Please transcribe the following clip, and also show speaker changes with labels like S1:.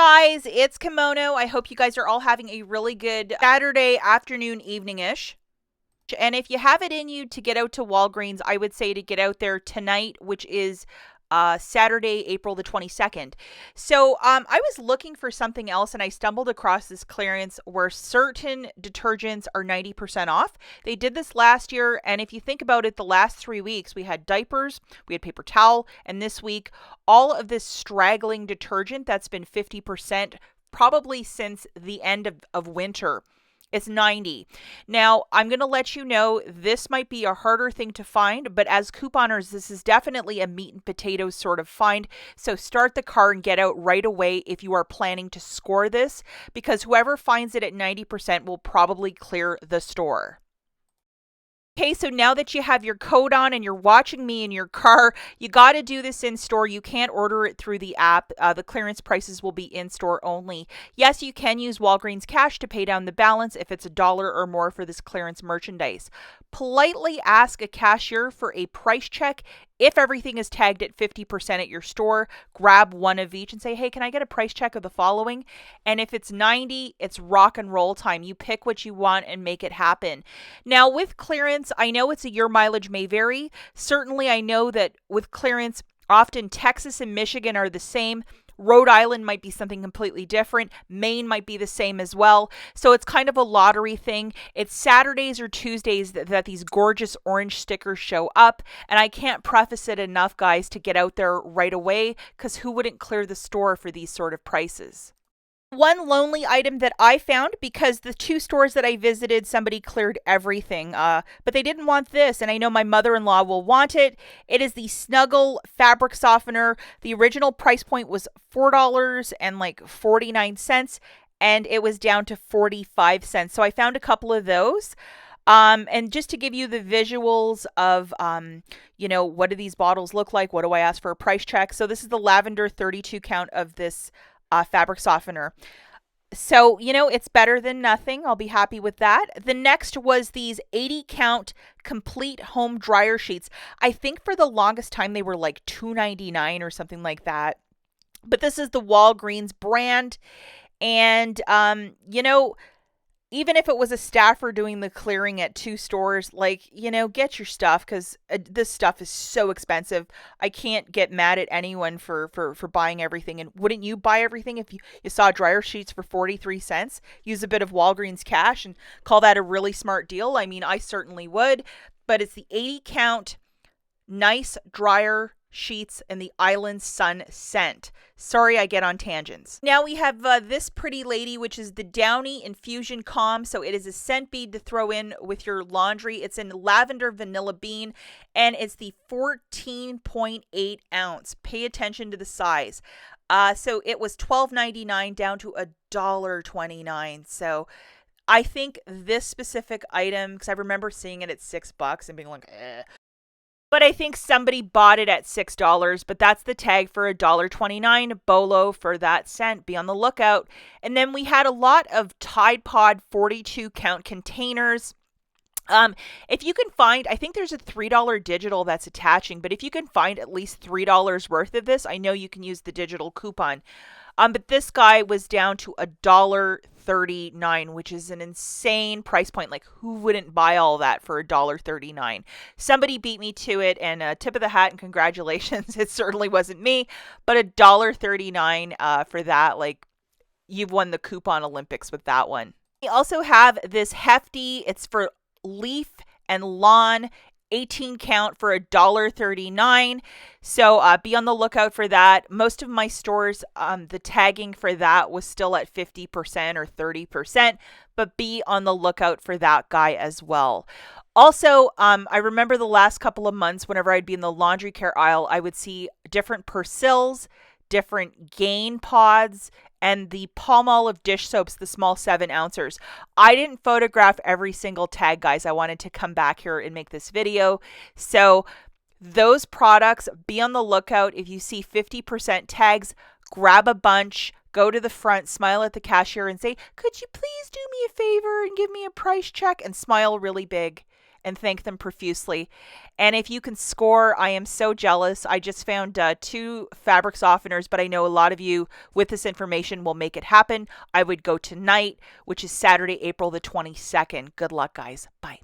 S1: Guys, it's Kimono. I hope you guys are all having a really good Saturday afternoon, evening-ish. And if you have it in you to get out to Walgreens, I would say to get out there tonight, which is Saturday, April the 22nd. So I was looking for something else and I stumbled across this clearance where certain detergents are 90% off. They did this last year, and if you think about it, the last 3 weeks we had diapers, we had paper towel, and this week all of this straggling detergent that's been 50% probably since the end of winter. It's 90. Now, I'm going to let you know this might be a harder thing to find, but as couponers, this is definitely a meat and potatoes sort of find. So start the car and get out right away if you are planning to score this, because whoever finds it at 90% will probably clear the store. Okay, so now that you have your coat on and you're watching me in your car, you got to do this in store. You can't order it through the app. The clearance prices will be in store only. Yes, you can use Walgreens cash to pay down the balance if it's $1 or more for this clearance merchandise. Politely ask a cashier for a price check. If everything is tagged at 50% at your store, grab one of each and say, hey, can I get a price check of the following? And if it's 90, it's rock and roll time. You pick what you want and make it happen. Now, with clearance, I know your mileage may vary. Certainly, I know that with clearance, often Texas and Michigan are the same. Rhode Island might be something completely different. Maine might be the same as well. So it's kind of a lottery thing. It's Saturdays or Tuesdays that these gorgeous orange stickers show up. And I can't preface it enough, guys, to get out there right away, because who wouldn't clear the store for these sort of prices? One lonely item that I found, because the 2 stores that I visited, somebody cleared everything, but they didn't want this, and I know my mother-in-law will want it. It is the Snuggle fabric softener. The original price point was $4.49, and it was down to 45 cents. So I found a couple of those. And just to give you the visuals of, what do these bottles look like? What do I ask for a price check? So this is the lavender 32 count of this fabric softener. So, it's better than nothing. I'll be happy with that. The next was these 80 count complete home dryer sheets. I think for the longest time they were like $2.99 or something like that. But this is the Walgreens brand. And, even if it was a staffer doing the clearing at 2 stores, get your stuff, because this stuff is so expensive. I can't get mad at anyone for buying everything. And wouldn't you buy everything if you saw dryer sheets for 43 cents? Use a bit of Walgreens cash and call that a really smart deal? I mean, I certainly would. But it's the 80 count nice dryer sheets and the Island Sun scent. Sorry, I get on tangents. Now we have this pretty lady, which is the Downy Infusion Calm. So it is a scent bead to throw in with your laundry. It's in lavender vanilla bean, and it's the 14.8 ounce. Pay attention to the size. So it was $12.99 down to $1.29. So I think this specific item, because I remember seeing it at $6 and being like, eh. But I think somebody bought it at $6, but that's the tag for $1.29. Bolo for that scent. Be on the lookout. And then we had a lot of Tide Pod 42 count containers. If you can find, I think there's a $3 digital that's attaching, but if you can find at least $3 worth of this, I know you can use the digital coupon. But this guy was down to $1.39, which is an insane price point. Like, who wouldn't buy all that for $1.39? Somebody beat me to it, and tip of the hat and congratulations. It certainly wasn't me, but $1.39 for that. Like, you've won the coupon Olympics with that one. We also have this hefty, it's for leaf and lawn, 18 count for $1.39. So be on the lookout for that. Most of my stores, the tagging for that was still at 50% or 30%, but be on the lookout for that guy as well. Also, I remember the last couple of months, whenever I'd be in the laundry care aisle, I would see different Persil, different Gain pods, and the Palmolive dish soaps, the small 7-ounces. I didn't photograph every single tag, guys. I wanted to come back here and make this video. So those products, be on the lookout. If you see 50% tags, grab a bunch, go to the front, smile at the cashier and say, could you please do me a favor and give me a price check, and smile really big. and thank them profusely. And if you can score, I am so jealous. I just found two fabric softeners, but I know a lot of you with this information will make it happen. I would go tonight, which is Saturday, April the 22nd. Good luck, guys. Bye.